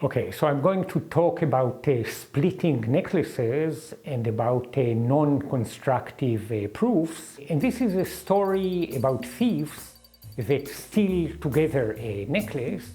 Okay, so I'm going to talk about splitting necklaces and about non-constructive proofs. And this is a story about thieves that steal together a necklace,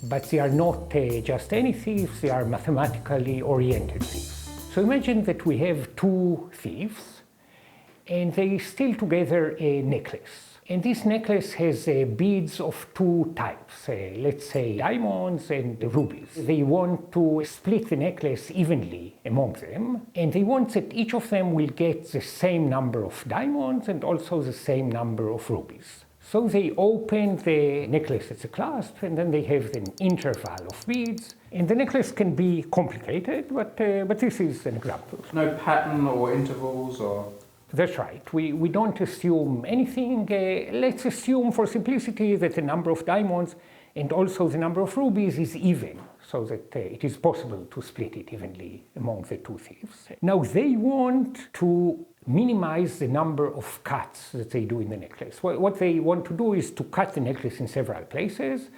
but they are not just any thieves, they are mathematically oriented thieves. So imagine that we have two thieves and they steal together a necklace. And this necklace has beads of two types, let's say diamonds and rubies. They want to split the necklace evenly among them, and they want that each of them will get the same number of diamonds and also the same number of rubies. So they open the necklace as a clasp, and then they have an interval of beads. And the necklace can be complicated, but this is an example. No pattern or intervals or... That's right. We don't assume anything. Let's assume for simplicity that the number of diamonds and also the number of rubies is even, so that it is possible to split it evenly among the two thieves. Now they want to minimize the number of cuts that they do in the necklace. What they want to do is to cut the necklace in several places.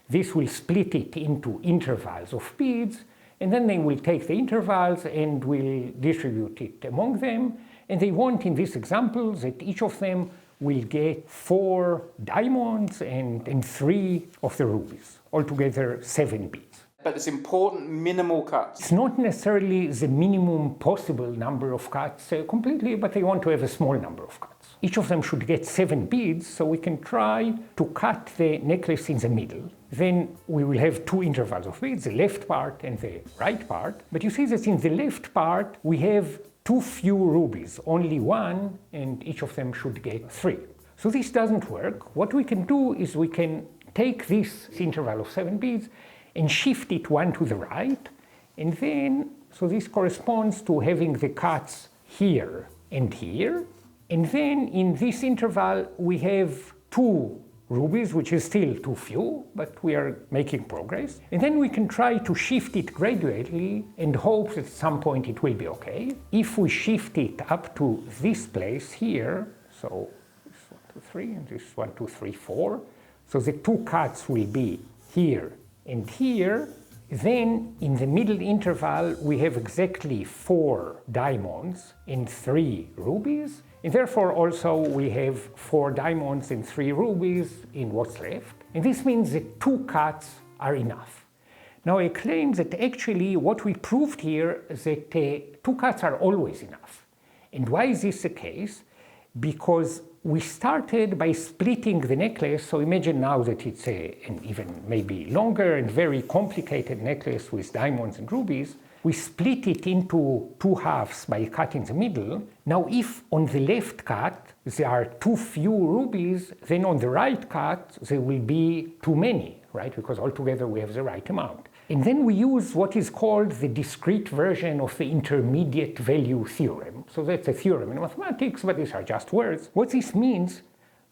This will split it into intervals of beads, and then they will take the intervals and will distribute it among them. And they want, in this example, that each of them will get 4 diamonds and 3 of the rubies, altogether 7 beads. But it's important minimal cuts. It's not necessarily the minimum possible number of cuts completely, but they want to have a small number of cuts. Each of them should get 7 beads, so we can try to cut the necklace in the middle. Then we will have 2 intervals of beads, the left part and the right part. But you see that in the left part we have too few rubies, only 1, and each of them should get 3. So this doesn't work. What we can do is we can take this interval of 7 beads and shift it 1 to the right, and then, so this corresponds to having the cuts here and here, and then in this interval we have 2 rubies, which is still too few, but we are making progress. And then we can try to shift it gradually and hope that at some point it will be okay. If we shift it up to this place here, so this 1, 2, 3, and this 1, 2, 3, 4, so the 2 cuts will be here and here, then in the middle interval we have exactly 4 diamonds and 3 rubies. And therefore also we have 4 diamonds and 3 rubies in what's left. And this means that 2 cuts are enough. Now I claim that actually what we proved here is that 2 cuts are always enough. And why is this the case? Because we started by splitting the necklace, so imagine now that it's an even maybe longer and very complicated necklace with diamonds and rubies. We split it into 2 halves by a cut in the middle. Now if on the left cut there are too few rubies, then on the right cut there will be too many, right? Because altogether we have the right amount. And then we use what is called the discrete version of the intermediate value theorem. So that's a theorem in mathematics, but these are just words. What this means,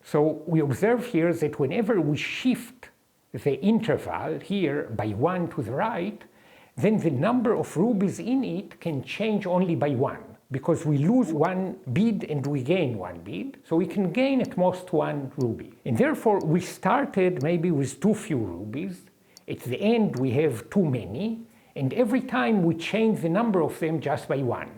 so we observe here that whenever we shift the interval here by 1 to the right, then the number of rubies in it can change only by 1, because we lose 1 bead and we gain 1 bead, so we can gain at most 1 ruby. And therefore we started maybe with too few rubies, at the end we have too many, and every time we change the number of them just by 1.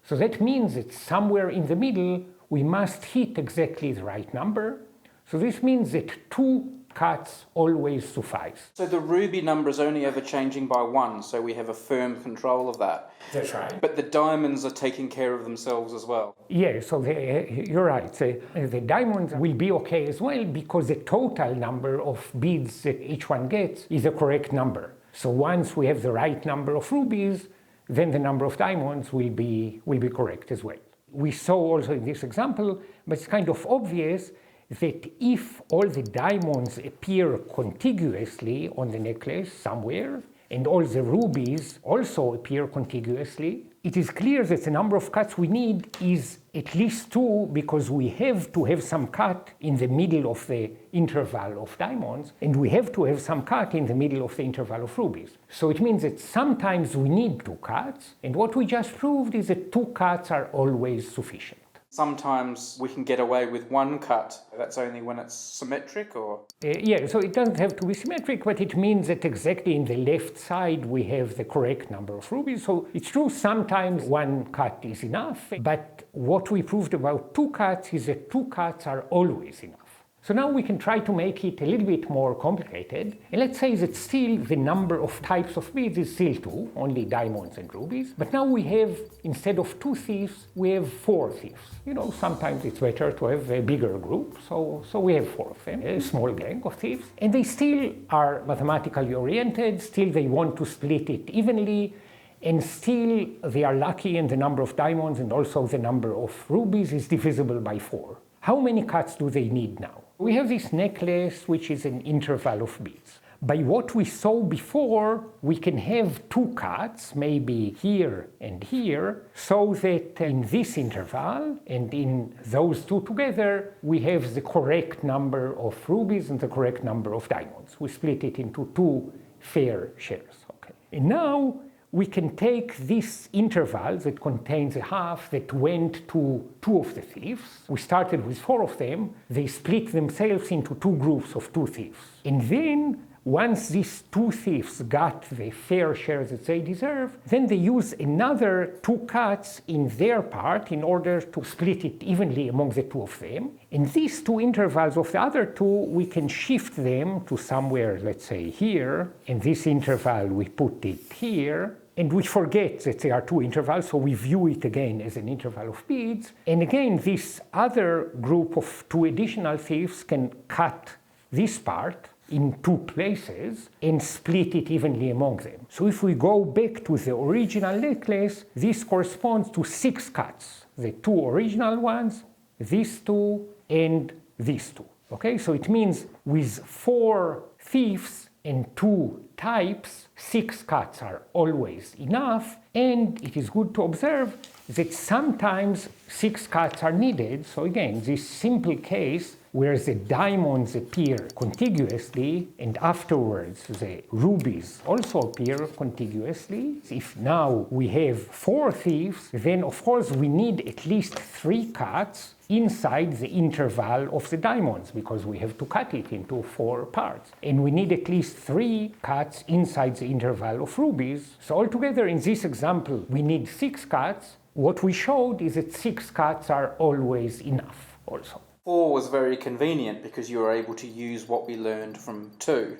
So that means that somewhere in the middle we must hit exactly the right number. So this means that 2 cuts always suffice. So the ruby number is only ever changing by 1, so we have a firm control of that. That's right. But the diamonds are taking care of themselves as well. Yeah, so you're right. The diamonds will be okay as well because the total number of beads that each one gets is the correct number. So once we have the right number of rubies, then the number of diamonds will be correct as well. We saw also in this example, but it's kind of obvious that if all the diamonds appear contiguously on the necklace somewhere, and all the rubies also appear contiguously, it is clear that the number of cuts we need is at least 2, because we have to have some cut in the middle of the interval of diamonds, and we have to have some cut in the middle of the interval of rubies. So it means that sometimes we need 2 cuts, and what we just proved is that 2 cuts are always sufficient. Sometimes we can get away with one cut. That's only when it's symmetric, or? Yeah, so it doesn't have to be symmetric, but it means that exactly in the left side we have the correct number of rubies. So it's true sometimes one cut is enough, but what we proved about two cuts is that two cuts are always enough. So now we can try to make it a little bit more complicated. And let's say that still the number of types of beads is still two, only diamonds and rubies. But now we have, instead of two thieves, we have four thieves. You know, sometimes it's better to have a bigger group. So we have four of them, a small gang of thieves. And they still are mathematically oriented, still they want to split it evenly, and still they are lucky and the number of diamonds and also the number of rubies is divisible by 4. How many cuts do they need now? We have this necklace, which is an interval of beads. By what we saw before, we can have two cuts, maybe here and here, so that in this interval and in those two together, we have the correct number of rubies and the correct number of diamonds. We split it into two fair shares. Okay. And now we can take this interval that contains a half that went to two of the thieves. We started with 4 of them. They split themselves into two groups of 2 thieves. And then, once these 2 thieves got the fair share that they deserve, then they use another 2 cuts in their part in order to split it evenly among the 2 of them. And these 2 intervals of the other 2, we can shift them to somewhere, let's say here, and this interval we put it here. And we forget that there are 2 intervals, so we view it again as an interval of beads. And again, this other group of 2 additional thieves can cut this part in 2 places and split it evenly among them. So if we go back to the original necklace, this corresponds to 6 cuts. The 2 original ones, these 2, and these 2. Okay, so it means with 4 thieves and 2 types, 6 cuts are always enough, and it is good to observe that sometimes 6 cuts are needed. So again, this simple case where the diamonds appear contiguously and afterwards the rubies also appear contiguously. If now we have 4 thieves, then of course we need at least 3 cuts inside the interval of the diamonds, because we have to cut it into 4 parts. And we need at least 3 cuts inside the interval of rubies. So altogether in this example, we need 6 cuts. What we showed is that 6 cuts are always enough also. 4 was very convenient because you were able to use what we learned from 2.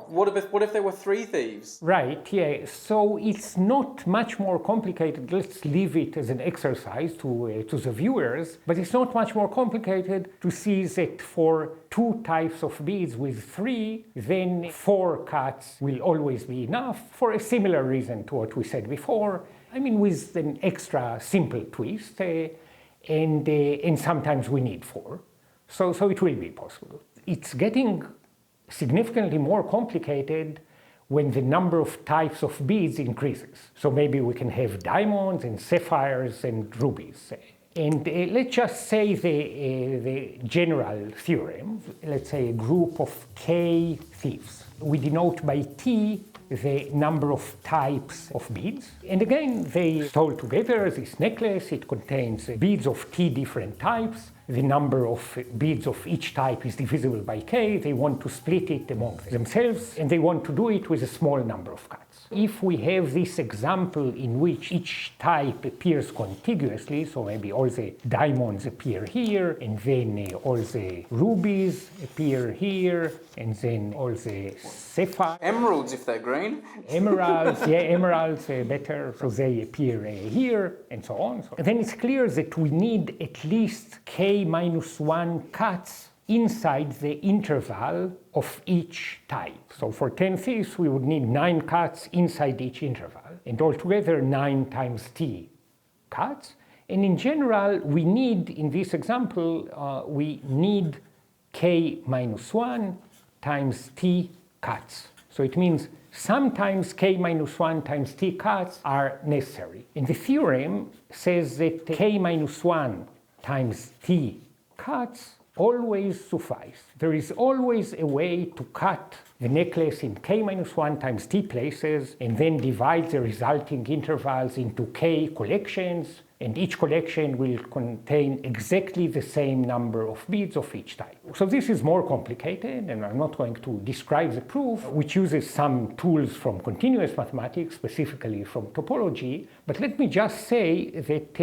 What if there were 3 thieves? Right, yeah. So it's not much more complicated. Let's leave it as an exercise to the viewers. But it's not much more complicated to see that for 2 types of beads with 3, then 4 cuts will always be enough for a similar reason to what we said before. I mean, with an extra simple twist. And sometimes we need 4. So it will be possible. It's getting significantly more complicated when the number of types of beads increases. So maybe we can have diamonds and sapphires and rubies. And let's just say the general theorem. Let's say a group of K thieves. We denote by T the number of types of beads. And again, they stole together this necklace. It contains beads of T different types. The number of beads of each type is divisible by K. They want to split it among themselves, and they want to do it with a small number of cuts. If we have this example in which each type appears contiguously, so maybe all the diamonds appear here, and then all the rubies appear here, and then all the sapphires. Emeralds if they're green. Emeralds, yeah, emeralds better, so they appear here, and so on. So then it's clear that we need at least K minus 1 cuts inside the interval of each type. So for 10 thieves, we would need 9 cuts inside each interval, and altogether 9 times T cuts. And in general, we need, in this example, we need K minus 1 times T cuts. So it means sometimes K minus 1 times T cuts are necessary. And the theorem says that K minus 1 times T cuts always suffice. There is always a way to cut the necklace in K minus 1 times T places and then divide the resulting intervals into K collections and each collection will contain exactly the same number of beads of each type. So this is more complicated, and I'm not going to describe the proof, which uses some tools from continuous mathematics, specifically from topology, but let me just say that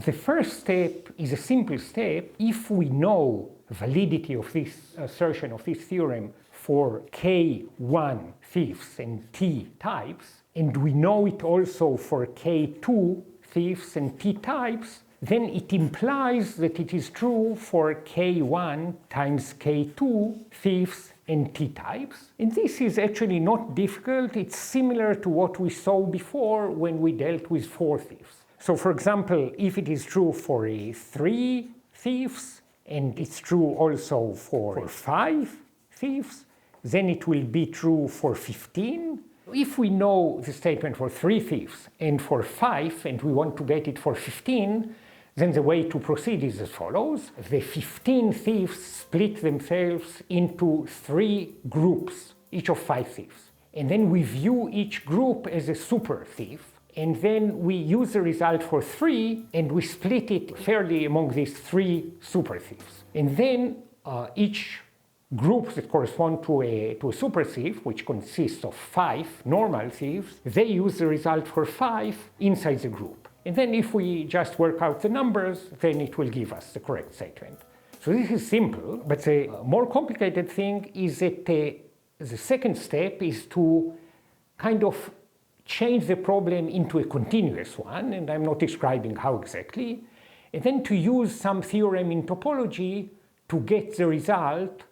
the first step is a simple step. If we know the validity of this assertion of this theorem for K1 thieves and T types, and we know it also for K2 thieves and T types, then it implies that it is true for K1 times K2 thieves and T types. And this is actually not difficult. It's similar to what we saw before when we dealt with 4 thieves. So for example, if it is true for 3 thieves, and it's true also for 5 thieves, then it will be true for 15. If we know the statement for 3 thieves and for 5, and we want to get it for 15, then the way to proceed is as follows. The 15 thieves split themselves into 3 groups, each of 5 thieves. And then we view each group as a super thief. And then we use the result for 3, and we split it fairly among these 3 super thieves. And then each groups that correspond to a super thief, which consists of 5 normal thieves, they use the result for 5 inside the group. And then if we just work out the numbers, then it will give us the correct statement. So this is simple, but the more complicated thing is that the second step is to kind of change the problem into a continuous one, and I'm not describing how exactly, and then to use some theorem in topology to get the result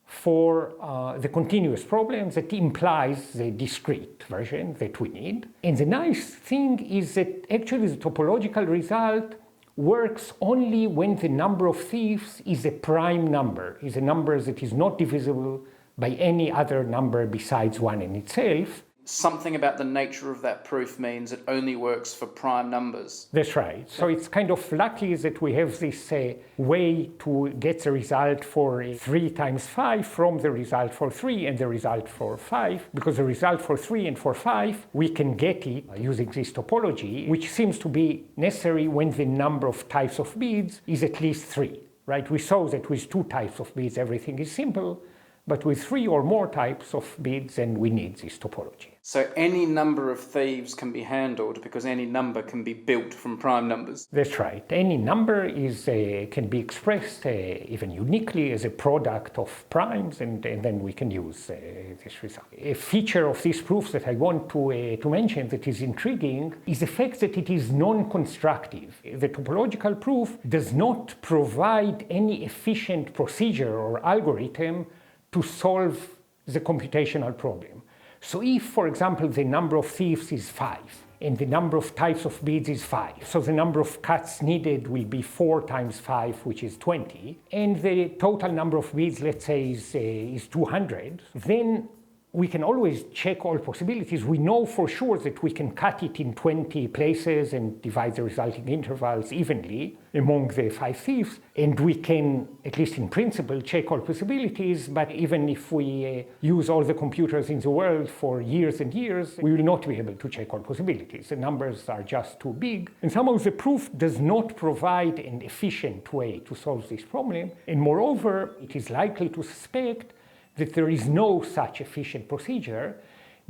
for the continuous problem that implies the discrete version that we need. And the nice thing is that actually the topological result works only when the number of thieves is a prime number, is a number that is not divisible by any other number besides 1 in itself. Something about the nature of that proof means it only works for prime numbers. That's right. So it's kind of lucky that we have this way to get the result for 3 times 5 from the result for 3 and the result for 5, because the result for 3 and for 5, we can get it using this topology, which seems to be necessary when the number of types of beads is at least 3, right? We saw that with 2 types of beads, everything is simple. But with 3 or more types of beads, then we need this topology. So any number of thieves can be handled because any number can be built from prime numbers? That's right. Any number can be expressed even uniquely as a product of primes, and then we can use this result. A feature of this proof that I want to mention that is intriguing is the fact that it is non-constructive. The topological proof does not provide any efficient procedure or algorithm to solve the computational problem. So if, for example, the number of thieves is 5, and the number of types of beads is 5, so the number of cuts needed will be 4 times 5, which is 20, and the total number of beads, let's say, is 200, then we can always check all possibilities. We know for sure that we can cut it in 20 places and divide the resulting intervals evenly among the 5 thieves. And we can, at least in principle, check all possibilities. But even if we use all the computers in the world for years and years, we will not be able to check all possibilities. The numbers are just too big. And somehow the proof does not provide an efficient way to solve this problem. And moreover, it is likely to suspect that there is no such efficient procedure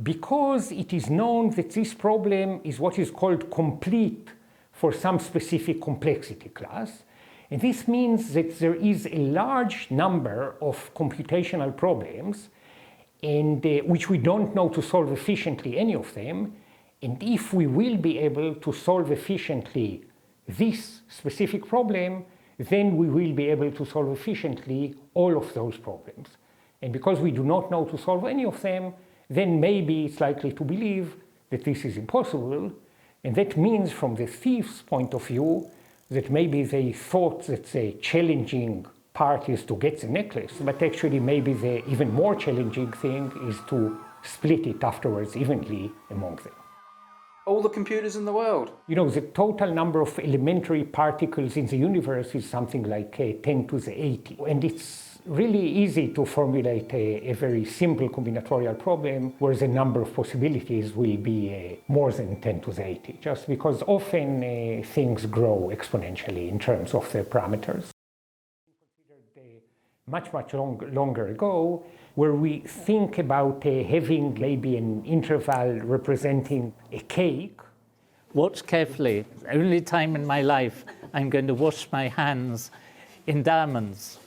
because it is known that this problem is what is called complete for some specific complexity class. And this means that there is a large number of computational problems and which we don't know to solve efficiently any of them. And if we will be able to solve efficiently this specific problem, then we will be able to solve efficiently all of those problems. And because we do not know to solve any of them, then maybe it's likely to believe that this is impossible. And that means, from the thief's point of view, that maybe they thought that the challenging part is to get the necklace, but actually maybe the even more challenging thing is to split it afterwards evenly among them. All the computers in the world? You know, the total number of elementary particles in the universe is something like 10 to the 80. And it's really easy to formulate a very simple combinatorial problem where the number of possibilities will be more than 10 to the 80, just because often things grow exponentially in terms of the parameters. Much longer ago, where we think about having maybe an interval representing a cake. Watch carefully. Only time in my life I'm going to wash my hands in diamonds.